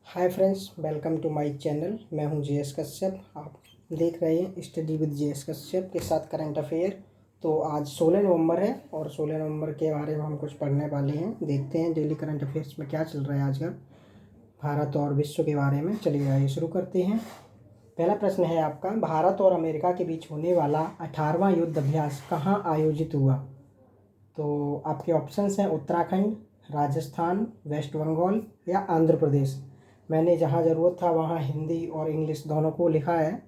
Hi friends, welcome to my channel. मैं हूं JS Kashyap. आप देख रहे हैं स्टडी विद जेएस कश्यप के साथ करंट अफेयर। तो आज 16 नवंबर है और 16 नवंबर के बारे में हम कुछ पढ़ने वाले हैं। देखते हैं डेली करंट अफेयर्स में क्या चल रहा है आजकल भारत और विश्व के बारे में। चलिए आइए शुरू करते हैं। पहला प्रश्न है आपका, भारत और अमेरिका के बीच होने वाला 18वां युद्ध अभ्यास कहाँ आयोजित हुआ? तो आपके ऑप्शंस हैं उत्तराखंड, राजस्थान, वेस्ट बंगाल या आंध्र प्रदेश। मैंने जहाँ ज़रूरत था वहाँ हिंदी और इंग्लिश दोनों को लिखा है,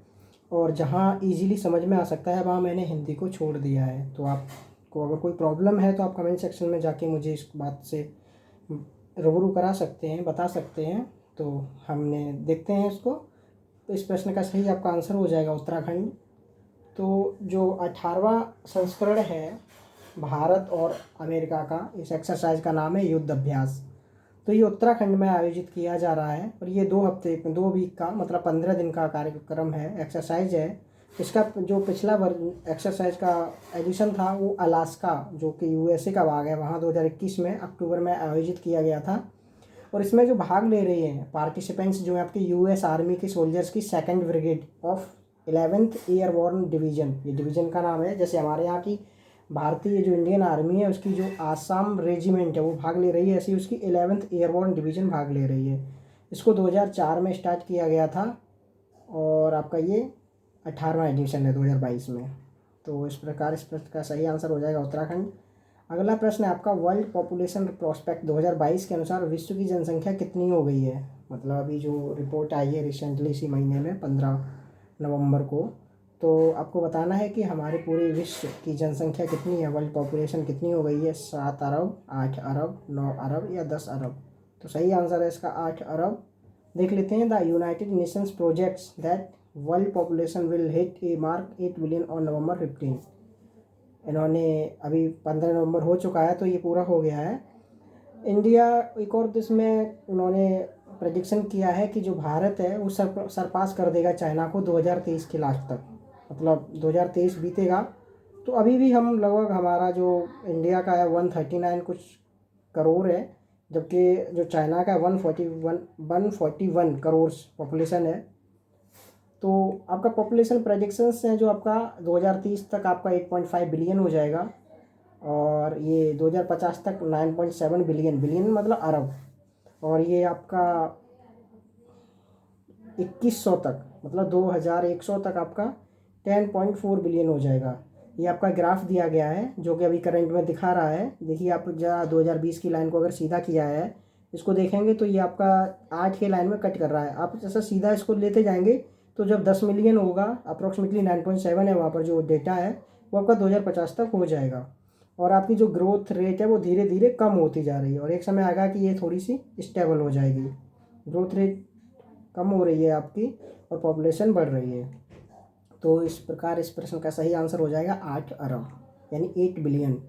और जहाँ इजीली समझ में आ सकता है वहाँ मैंने हिंदी को छोड़ दिया है। तो आपको अगर कोई प्रॉब्लम है तो आप कमेंट सेक्शन में जाके मुझे इस बात से रूबरू करा सकते हैं, बता सकते हैं। तो हमने देखते हैं इसको। तो इस प्रश्न का सही आपका आंसर हो जाएगा उत्तराखंड। तो जो 18वां संस्करण है भारत और अमेरिका का, इस एक्सरसाइज का नाम है युद्ध अभ्यास। तो ये उत्तराखंड में आयोजित किया जा रहा है और ये 2 वीक का मतलब 15 दिन का कार्यक्रम है, एक्सरसाइज है। इसका जो पिछला एक्सरसाइज का एडिशन था वो अलास्का, जो कि यूएसए का भाग है, वहाँ 2021 में अक्टूबर में आयोजित किया गया था। और इसमें जो भाग ले रहे हैं पार्टिसिपेंट्स जो है आपके यूएस आर्मी के सोल्जर्स की 2nd brigade of 11th airborne division, ये डिवीज़न का नाम है। जैसे हमारे यहाँ की भारतीय जो इंडियन आर्मी है उसकी जो आसाम रेजिमेंट है वो भाग ले रही है, ऐसी उसकी 11th एयरबोर्न डिवीज़न भाग ले रही है। इसको 2004 में स्टार्ट किया गया था और आपका ये 18वां एडिशन है 2022 में। तो इस प्रकार इस प्रश्न का सही आंसर हो जाएगा उत्तराखंड। अगला प्रश्न है आपका, वर्ल्ड पॉपुलेशन प्रोस्पेक्ट 2022 के अनुसार विश्व की जनसंख्या कितनी हो गई है? मतलब अभी जो रिपोर्ट आई है रिसेंटली इसी महीने में 15 नवंबर को, तो आपको बताना है कि हमारे पूरे विश्व की जनसंख्या कितनी है, वर्ल्ड पॉपुलेशन कितनी हो गई है। 7 अरब, 8 अरब, 9 अरब या 10 अरब? तो सही आंसर है इसका 8 अरब। देख लेते हैं। The United Nations projects that world population will hit A mark 8 billion on November 15। इन्होंने अभी 15 नवंबर हो चुका है तो ये पूरा हो गया है। इंडिया एक और इसमें उन्होंने प्रडिक्शन किया है कि जो भारत है वो सरपास कर देगा चाइना को 2023 के लास्ट तक। मतलब 2023 बीतेगा तो अभी भी हम लगभग, हमारा जो इंडिया का है 139 कुछ करोड़ है, जबकि जो चाइना का 141 करोड़ पॉपुलेशन है। तो आपका पॉपुलेशन प्रेडिक्शंस हैं जो आपका 2030 तक आपका 8.5 बिलियन हो जाएगा और ये 2050 तक 9.7 बिलियन, बिलियन मतलब अरब, और ये आपका 2100 तक मतलब 2100 तक आपका 10.4 बिलियन हो जाएगा। ये आपका ग्राफ दिया गया है जो कि अभी करंट में दिखा रहा है। देखिए आप जहाँ 2020 की लाइन को अगर सीधा किया है, इसको देखेंगे तो ये आपका 8 के लाइन में कट कर रहा है। आप जैसा सीधा इसको लेते जाएंगे तो जब 10 मिलियन होगा, अप्रोक्सीमेटली 9.7 है वहाँ पर जो डेटा है, वो आपका 2050 तक हो जाएगा। और आपकी जो ग्रोथ रेट है वो धीरे धीरे कम होती जा रही है और एक समय आएगा कि ये थोड़ी सी स्टेबल हो जाएगी। ग्रोथ रेट कम हो रही है आपकी और पॉपुलेशन बढ़ रही है। तो इस प्रकार इस प्रश्न का सही आंसर हो जाएगा 8 अरब यानी 8 बिलियन।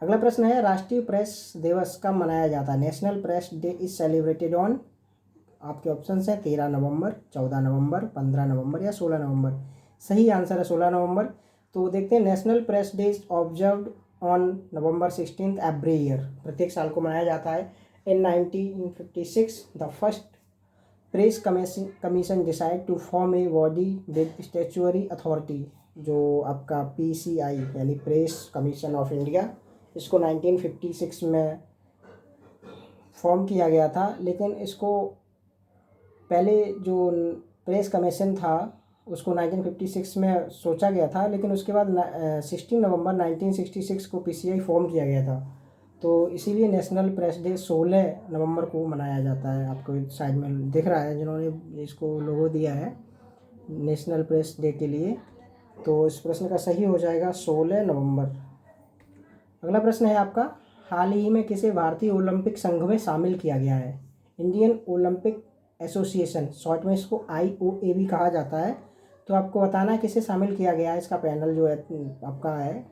अगला प्रश्न है, राष्ट्रीय प्रेस दिवस कब मनाया जाता है? National press day is celebrated on, आपके ऑप्शन हैं 13 नवंबर, 14 नवंबर, 15 नवंबर या 16 नवंबर। सही आंसर है 16 नवंबर। तो देखते हैं, national press day is observed on November 16 every year, प्रत्येक साल को मनाया जाता है। In 1956 the first press commission decide to form a body with statutory authority, जो आपका PCI यानी प्रेस कमीशन ऑफ इंडिया, इसको 1956 में फॉर्म किया गया था। लेकिन इसको पहले जो प्रेस कमीशन था उसको 1956 में सोचा गया था, लेकिन उसके बाद 16 नवंबर 1966 को PCI फॉर्म किया गया था। तो इसीलिए नेशनल प्रेस डे 16 नवंबर को मनाया जाता है। आपको साइड में दिख रहा है जिन्होंने इसको लोगो दिया है नेशनल प्रेस डे के लिए। तो इस प्रश्न का सही हो जाएगा 16 नवंबर। अगला प्रश्न है आपका, हाल ही में किसे भारतीय ओलंपिक संघ में शामिल किया गया है? इंडियन ओलंपिक एसोसिएशन, शॉर्ट में इसको IOA भी कहा जाता है। तो आपको बताना है किसे शामिल किया गया है। इसका पैनल जो है आपका है,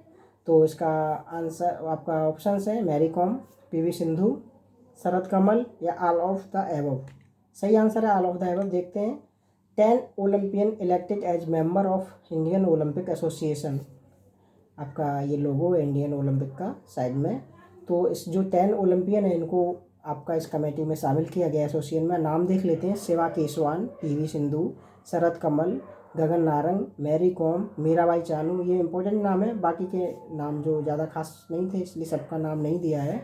तो इसका आंसर आपका ऑप्शन है Mary Kom, PV Sindhu, Sharath Kamal या ऑल ऑफ द एबव। सही आंसर है ऑल ऑफ द एबव। देखते हैं, 10 Olympian elected as member of Indian Olympic Association, आपका ये लोगो है इंडियन ओलंपिक का साइड में। तो इस जो 10 ओलंपियन है इनको आपका इस कमेटी में शामिल किया गया एसोसिएशन में। नाम देख लेते हैं। शिवा केसवान, पीवी सिंधु, शरद कमल, गगन नारंग, मैरी कॉम, मीराबाई चानू। ये इंपॉर्टेंट नाम है, बाकी के नाम जो ज़्यादा खास नहीं थे इसलिए सबका नाम नहीं दिया है।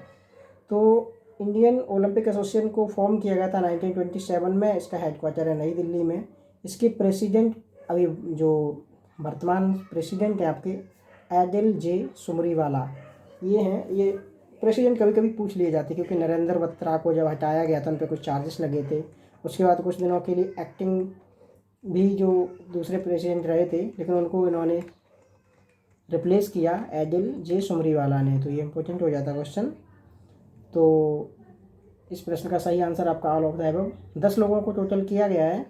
तो इंडियन ओलंपिक एसोसिएशन को फॉर्म किया गया था 1927 में। इसका हेडक्वार्टर है नई दिल्ली में। इसके प्रेसिडेंट अभी जो वर्तमान प्रेसिडेंट है आपके एडिल जे सुमरीवाला, ये हैं। ये प्रेसिडेंट कभी कभी पूछ लिए जाते क्योंकि नरेंद्र बत्रा को जब हटाया गया था उन पर कुछ चार्जेस लगे थे। उसके बाद कुछ दिनों के लिए एक्टिंग भी जो दूसरे प्रेसिडेंट रहे थे, लेकिन उनको इन्होंने रिप्लेस किया एडिल जे सुमरीवाला ने। तो ये इंपॉर्टेंट हो जाता क्वेश्चन। तो इस प्रश्न का सही आंसर आपका ऑल ऑफ द अबव। 10 लोगों को टोटल किया गया है।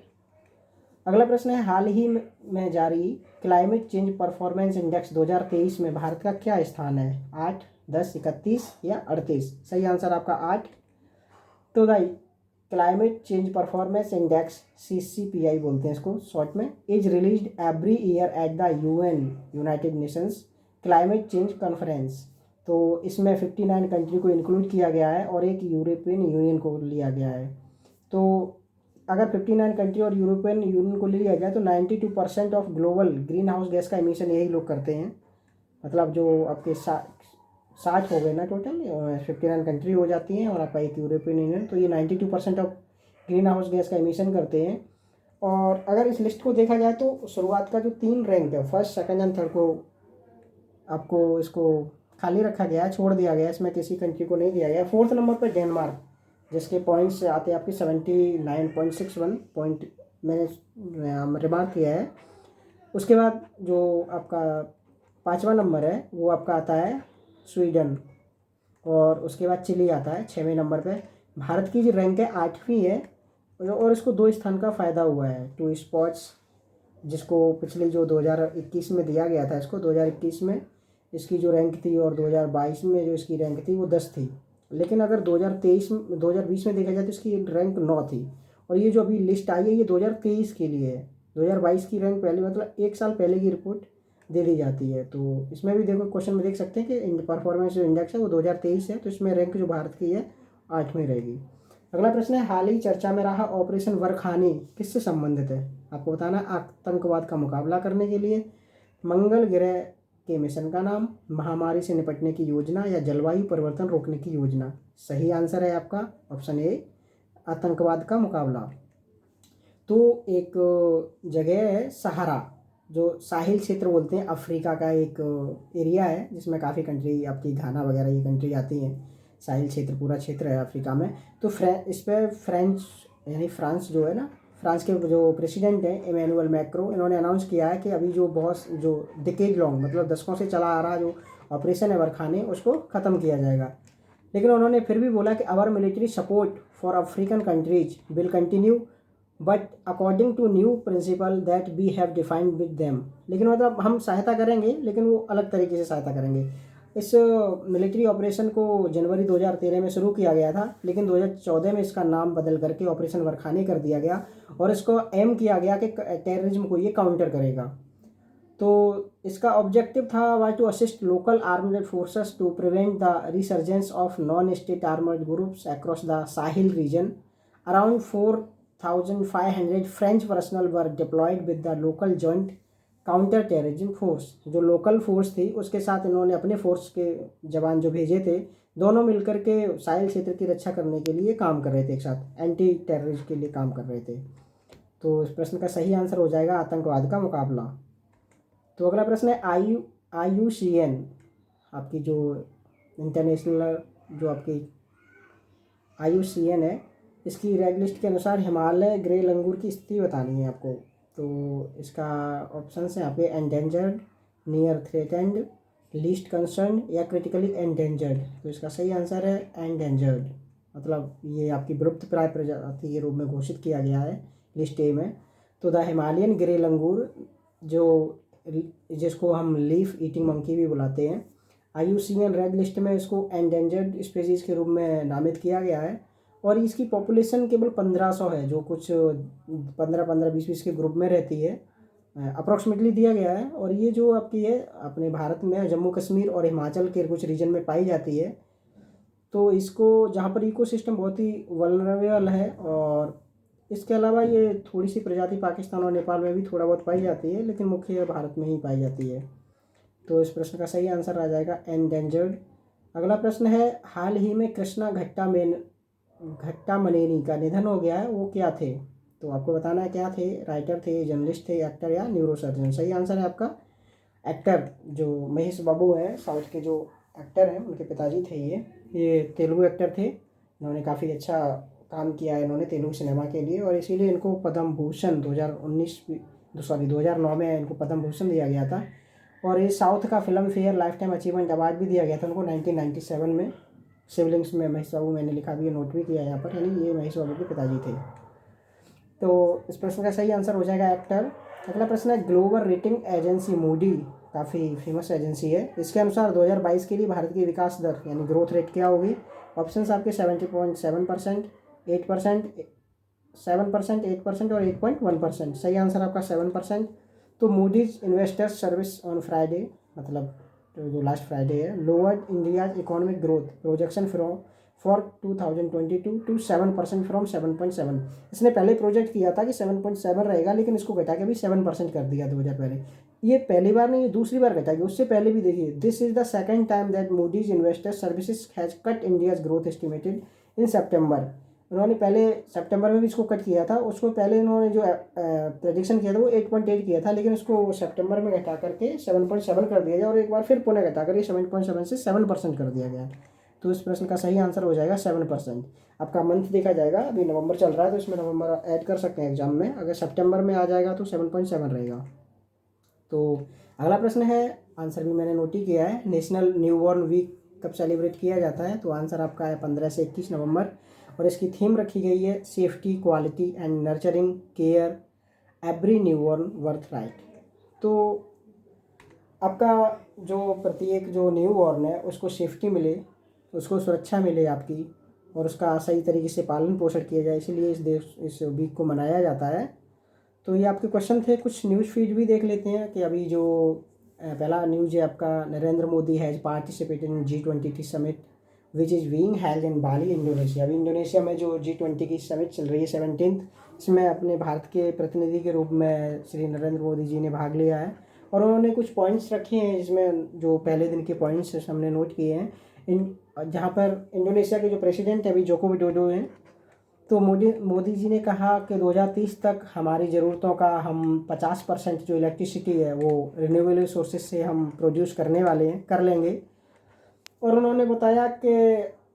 अगला प्रश्न है, हाल ही में जारी क्लाइमेट चेंज परफॉर्मेंस इंडेक्स 2023 में भारत का क्या स्थान है? 8, 10, 31 या 38? सही आंसर आपका 8। तो the climate change performance index CCPI बोलते हैं इसको शॉर्ट में, is released every year at the UN United Nations climate change conference. तो इसमें 59 कंट्री को इंक्लूड किया गया है और एक यूरोपियन यूनियन को लिया गया है। तो अगर 59 कंट्री और यूरोपियन यूनियन को लिया जाए तो 92% of global green house gas का एमिशन यही लोग करते हैं। मतलब जो आपके 60 हो गए ना टोटल, 59 कंट्री हो जाती हैं और आपका एक यूरोपियन यूनियन, तो ये 92% ऑफ ग्रीन हाउस गैस का एमिशन करते हैं। और अगर इस लिस्ट को देखा जाए तो शुरुआत का जो 3 रैंक है, फर्स्ट, सेकंड एंड थर्ड को आपको इसको खाली रखा गया है, छोड़ दिया गया है, इसमें किसी कंट्री को नहीं दिया गया। 4th नंबर पर डेनमार्क, जिसके पॉइंट्स आते हैं आपके 79.61 पॉइंट, मैंने रिमार्क किया है। उसके बाद जो आपका 5वां नंबर है वो आपका आता है स्वीडन, और उसके बाद चिली आता है 6वें नंबर पे। भारत की जो रैंक है 8वीं है, और इसको 2 स्थान का फ़ायदा हुआ है। 2 स्पॉट्स, जिसको पिछले जो 2021 में दिया गया था, इसको 2021 में इसकी जो रैंक थी और 2022 में जो इसकी रैंक थी वो 10 थी। लेकिन अगर 2020 में देखा जाए तो इसकी रैंक 9 थी। और ये जो अभी लिस्ट आई है ये 2023 के लिए है। 2022 की रैंक पहले, मतलब 1 साल पहले की रिपोर्ट दे दी जाती है। तो इसमें भी देखो क्वेश्चन में देख सकते हैं कि परफॉर्मेंस जो इंडेक्स है वो 2023 है, तो इसमें रैंक जो भारत की है 8वीं रहेगी। अगला प्रश्न है, हाल ही चर्चा में रहा ऑपरेशन वरखानी किससे संबंधित है? आपको बताना, आतंकवाद का मुकाबला करने के लिए, मंगल ग्रह के मिशन का नाम, महामारी से निपटने की योजना, या जलवायु परिवर्तन रोकने की योजना? सही आंसर है आपका ऑप्शन ए, आतंकवाद का मुकाबला। तो एक जगह है सहारा, जो साहिल क्षेत्र बोलते हैं, अफ्रीका का एक एरिया है जिसमें काफ़ी कंट्री, आपकी घाना वगैरह ये कंट्री आती हैं। साहिल क्षेत्र पूरा क्षेत्र है अफ्रीका में। तो इस पर फ्रेंच यानी फ्रांस जो है ना, फ्रांस के जो प्रेसिडेंट हैं इमैनुअल मैक्रो, इन्होंने अनाउंस किया है कि अभी जो बहुत जो डिकेड लॉन्ग, मतलब दशकों से चला आ रहा जो ऑपरेशन है वरखानी, उसको ख़त्म किया जाएगा। लेकिन उन्होंने फिर भी बोला कि our military support for African countries will continue but according to new principle that we have defined with them. लेकिन मतलब हम सहायता करेंगे, लेकिन वो अलग तरीके से सहायता करेंगे। इस मिलिट्री ऑपरेशन को जनवरी 2013 में शुरू किया गया था, लेकिन 2014 में इसका नाम बदल करके ऑपरेशन वरखानी कर दिया गया, और इसको एम किया गया कि टेररिज्म को ये काउंटर करेगा। तो इसका ऑब्जेक्टिव था was to assist local armed forces to prevent the resurgence of non state armored groups across the Sahel region. Around 4,500 French personnel were deployed with the local joint counter terrorism force. जो local force थी उसके साथ इन्होंने अपने force के जवान जो भेजे थे, दोनों मिलकर के साहिल क्षेत्र की रक्षा करने के लिए काम कर रहे थे, एक साथ एंटी टेररिज्म के लिए काम कर रहे थे। तो इस प्रश्न का सही आंसर हो जाएगा आतंकवाद का मुकाबला। तो अगला प्रश्न है, IUCN आपकी जो इंटरनेशनल जो आपकी IUCN है, इसकी रेड लिस्ट के अनुसार हिमालय ग्रे लंगूर की स्थिति बतानी है आपको। तो इसका ऑप्शन है यहाँ पे endangered, near threatened, least concern, या क्रिटिकली एंडेंजर्ड। तो इसका सही आंसर है एंडेंजर्ड, मतलब ये आपकी विलुप्त प्राय प्रजाति के रूप में घोषित किया गया है लिस्ट ए में। तो द हिमालयन ग्रे लंगूर, जो जिसको हम लीफ ईटिंग मंकी भी बुलाते हैं, IUCN रेड लिस्ट में इसको एंडेंजर्ड स्पीसीज के रूप में नामित किया गया है। और इसकी पॉपुलेशन केवल 1500 है, जो कुछ 15-15, 20-20 के ग्रुप में रहती है, अप्रॉक्सीमेटली दिया गया है। और ये जो आपकी है अपने भारत में जम्मू कश्मीर और हिमाचल के कुछ रीजन में पाई जाती है। तो इसको जहाँ पर इकोसिस्टम बहुत ही वल्नरेबल है, और इसके अलावा ये थोड़ी सी प्रजाति पाकिस्तान और नेपाल में भी थोड़ा बहुत पाई जाती है, लेकिन मुख्य भारत में ही पाई जाती है। तो इस प्रश्न का सही आंसर आ जाएगा एंडेंजर्ड। अगला प्रश्न है, हाल ही में कृष्णा घट्टामनेनी का निधन हो गया है, वो क्या थे? तो आपको बताना है क्या थे। राइटर थे, जर्नलिस्ट थे, एक्टर या न्यूरोसर्जन। सही आंसर है आपका एक्टर। जो महेश बाबू हैं, साउथ के जो एक्टर हैं, उनके पिताजी थे ये तेलुगु एक्टर थे। इन्होंने काफ़ी अच्छा काम किया है इन्होंने तेलुगु सिनेमा के लिए, और इसीलिए इनको पद्म भूषण 2009 में इनको पद्म भूषण दिया गया था। और ये साउथ का film fair life time achievement award भी दिया गया था उनको 1997 में। सिवलिंग्स में महेश बाबू मैंने लिखा भी है, नोट भी किया है यहाँ पर, यानी ये महेश बाबू के पिताजी थे। तो इस प्रश्न का सही आंसर हो जाएगा एक्टर। अगला प्रश्न है, ग्लोबल रेटिंग एजेंसी मूडी काफ़ी फेमस एजेंसी है, इसके अनुसार 2022 के लिए भारत की विकास दर यानी ग्रोथ रेट क्या होगी? ऑप्शंस आपके 70.7%, 8%, 7%, 8% और 8.1%। सही आंसर आपका 7%। तो Moody's Investors Service on Friday, मतलब जो लास्ट फ्राइडे है, lowered India's economic growth projection for 2022 to 7% from 7.7। इसने पहले प्रोजेक्ट किया था कि 7.7 रहेगा, लेकिन इसको घटा के भी 7% कर दिया 2000 पहले। ये पहली बार नहीं, ये दूसरी बार घटा गया, उससे पहले भी देखिए, this is the second time that Moody's investors services has cut India's growth estimated in सितंबर। उन्होंने पहले सितंबर में भी इसको कट किया था, उसको पहले उन्होंने जो प्रेडिक्शन किया था वो 8.8 किया था, लेकिन उसको सितंबर में घटा करके 7.7 कर दिया गया, और एक बार फिर पुनः घटा करके 7.7 से 7% कर दिया गया। तो इस प्रश्न का सही आंसर हो जाएगा 7%। आपका मंथ देखा जाएगा, अभी नवंबर चल रहा है तो इसमें नवंबर ऐड कर सकते हैं एग्जाम में, अगर सितंबर में आ जाएगा तो 7.7 रहेगा। तो अगला प्रश्न है, आंसर भी मैंने नोट ही किया है, नेशनल न्यूबॉर्न वीक कब सेलिब्रेट किया जाता है? तो आंसर आपका है 15 से 21 नवंबर, और इसकी थीम रखी गई है safety, quality and nurturing care every newborn worth right. तो आपका जो प्रत्येक जो न्यूबॉर्न है उसको सेफ्टी मिले, उसको सुरक्षा मिले आपकी, और उसका सही तरीके से पालन पोषण किया जाए, इसलिए इस वीक को मनाया जाता है। तो ये आपके क्वेश्चन थे। कुछ न्यूज़ फीड भी देख लेते हैं कि अभी जो पहला न्यूज़ है आपका, Narendra Modi has participated in G20 summit which is being held in Bali, Indonesia. अभी इंडोनेशिया में जो G20 की समिट चल रही है 17th, इसमें अपने भारत के प्रतिनिधि के रूप में श्री नरेंद्र मोदी जी ने भाग लिया है, और उन्होंने कुछ पॉइंट्स रखे हैं जिसमें जो पहले दिन के पॉइंट्स हमने नोट किए हैं। जहाँ पर इंडोनेशिया के जो प्रेसिडेंट है अभी जोको विडोडो हैं, तो मोदी जी ने कहा कि 2030 तक हमारी ज़रूरतों का हम 50% जो इलेक्ट्रिसिटी है वो रिन्यूएबल सोर्सेज से हम प्रोड्यूस करने वाले हैं, कर लेंगे। और उन्होंने बताया कि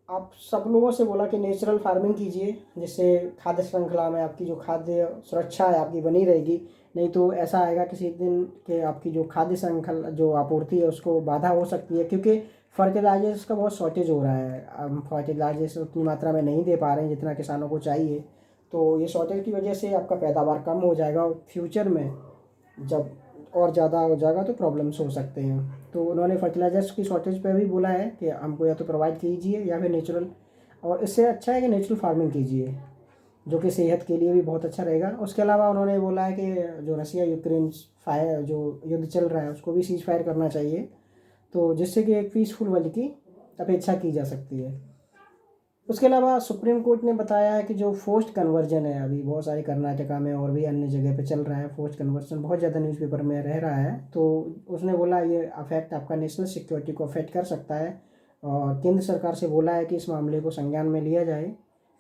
आप सब लोगों से बोला कि नेचुरल फार्मिंग कीजिए, जिससे खाद्य श्रृंखला में आपकी जो खाद्य सुरक्षा है आपकी बनी रहेगी। नहीं तो ऐसा आएगा किसी दिन कि आपकी जो खाद्य श्रृंखला जो आपूर्ति है उसको बाधा हो सकती है, क्योंकि फर्टिलाइजर्स का बहुत शॉर्टेज हो रहा है। हम फर्टिलाइजर्स उतनी मात्रा में नहीं दे पा रहे हैं जितना किसानों को चाहिए, तो ये शॉर्टेज की वजह से आपका पैदावार कम हो जाएगा, और फ्यूचर में जब और ज़्यादा हो जाएगा तो प्रॉब्लम्स हो सकते हैं। तो उन्होंने फर्टिलाइजर्स की शॉर्टेज पे भी बोला है कि हमको या तो प्रोवाइड कीजिए या फिर नेचुरल, और इससे अच्छा है कि नेचुरल फार्मिंग कीजिए, जो कि सेहत के लिए भी बहुत अच्छा रहेगा। उसके अलावा उन्होंने बोला है कि जो रसिया यूक्रेन फायर जो युद्ध चल रहा है उसको भी सीज फायर करना चाहिए, तो जिससे कि एक पीसफुल वर्ल्ड की अपेक्षा की जा सकती है। उसके अलावा सुप्रीम कोर्ट ने बताया है कि जो फोर्स्ड कन्वर्जन है, अभी बहुत सारे कर्नाटका में और भी अन्य जगह पे चल रहा है, फोर्स्ड कन्वर्जन बहुत ज़्यादा न्यूज़पेपर में रह रहा है, तो उसने बोला ये अफेक्ट आपका नेशनल सिक्योरिटी को अफेक्ट कर सकता है, और केंद्र सरकार से बोला है कि इस मामले को संज्ञान में लिया जाए।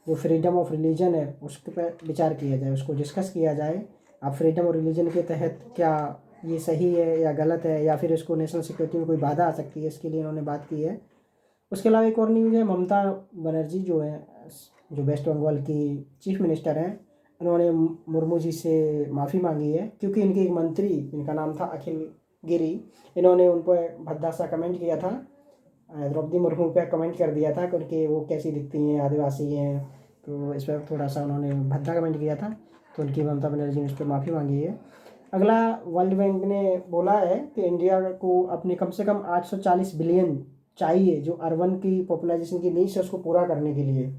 जो फ्रीडम ऑफ रिलीजन है उसके पर विचार किया जाए, उसको डिस्कस किया जाए। आप फ्रीडम ऑफ रिलीजन के तहत क्या ये सही है या गलत है, या फिर इसको नेशनल सिक्योरिटी में कोई बाधा आ सकती है, इसके लिए उन्होंने बात की है। उसके अलावा एक और न्यूज़ है, ममता बनर्जी जो है, जो वेस्ट बंगाल की चीफ मिनिस्टर हैं, उन्होंने मुर्मू जी से माफ़ी मांगी है, क्योंकि इनके एक मंत्री जिनका नाम था अखिल गिरी, इन्होंने उन पर भद्दा सा कमेंट किया था, द्रौपदी मुर्मू पे कमेंट कर दिया था कि उनके वो कैसी दिखती हैं, आदिवासी हैं, तो इस पर थोड़ा सा उन्होंने भद्दा कमेंट किया था, तो उनकी ममता बनर्जी ने उस पर माफ़ी मांगी है। अगला, वर्ल्ड बैंक ने बोला है कि इंडिया को अपने कम से कम 840 बिलियन चाहिए, जो अर्बन की पॉपुलाइजेशन की नीड्स है उसको पूरा करने के लिए,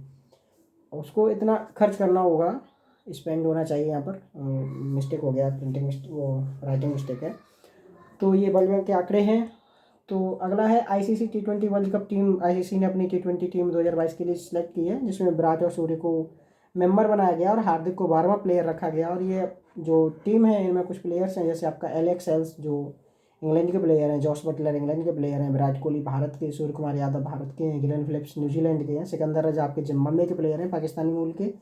उसको इतना खर्च करना होगा, स्पेंड होना चाहिए। यहाँ पर मिस्टेक हो गया, प्रिंटिंग मिस्टेक, वो राइटिंग मिस्टेक है। तो ये वर्ल्ड बैंक के आंकड़े हैं। तो अगला है ICC T20 world cup team. ICC ने अपनी T20 टीम 2022 के लिए सिलेक्ट की है, जिसमें विराट और सूर्य को मेंबर बनाया गया और हार्दिक को 12वां प्लेयर रखा गया। और ये जो टीम है इनमें कुछ प्लेयर्स हैं, जैसे आपका एलेक्स हेल्स जो इंग्लैंड के प्लेयर हैं, जॉस बटलर इंग्लैंड के प्लेयर हैं, विराट कोहली भारत के, सूर्य कुमार यादव भारत के हैं, ग्लेन फिलिप्स न्यूजीलैंड के हैं, सिकंदर रजा आपके जिम्बाब्वे के प्लेयर हैं पाकिस्तानी मूल के,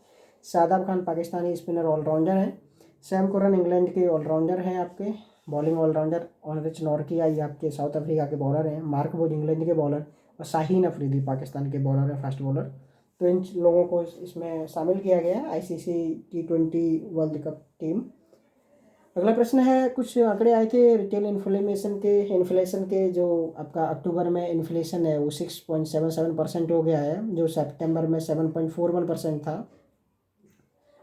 शादाब खान पाकिस्तानी स्पिनर ऑलराउंडर हैं, सैम करन इंग्लैंड के ऑलराउंडर हैं आपके बॉलिंग ऑलराउंडर, ऑनरिच नॉर्किया ये आपके साउथ अफ्रीका के बॉलर हैं, मार्क वुड इंग्लैंड के बॉलर और शाहीन अफरीदी पाकिस्तान के बॉलर हैं, फास्ट बॉलर। तो इन लोगों को इसमें शामिल किया गया है ICC T20 world cup team. अगला प्रश्न है, कुछ आंकड़े आए थे रिटेल इन्फ्लेशन के जो आपका अक्टूबर में इन्फ्लेशन है वो 6.77% हो गया है, जो सितंबर में 7.41% था।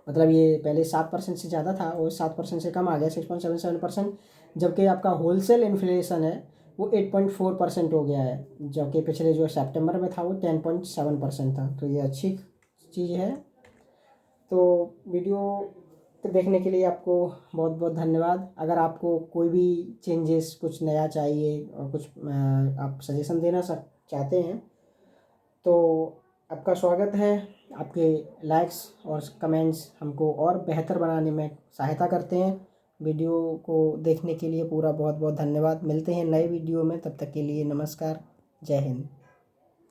मतलब ये पहले 7% से ज़्यादा था और 7% से कम आ गया 6.77%। जबकि आपका होलसेल इन्फ्लेशन है वो 8.4% हो गया है, जबकि पिछले जो सितंबर में था वो 10.7% था। तो ये अच्छी चीज़ है। तो वीडियो देखने के लिए आपको बहुत बहुत धन्यवाद। अगर आपको कोई भी चेंजेस कुछ नया चाहिए और कुछ आप सजेशन देना चाहते हैं तो आपका स्वागत है। आपके लाइक्स और कमेंट्स हमको और बेहतर बनाने में सहायता करते हैं। वीडियो को देखने के लिए पूरा बहुत बहुत धन्यवाद। मिलते हैं नए वीडियो में, तब तक के लिए नमस्कार, जय हिंद।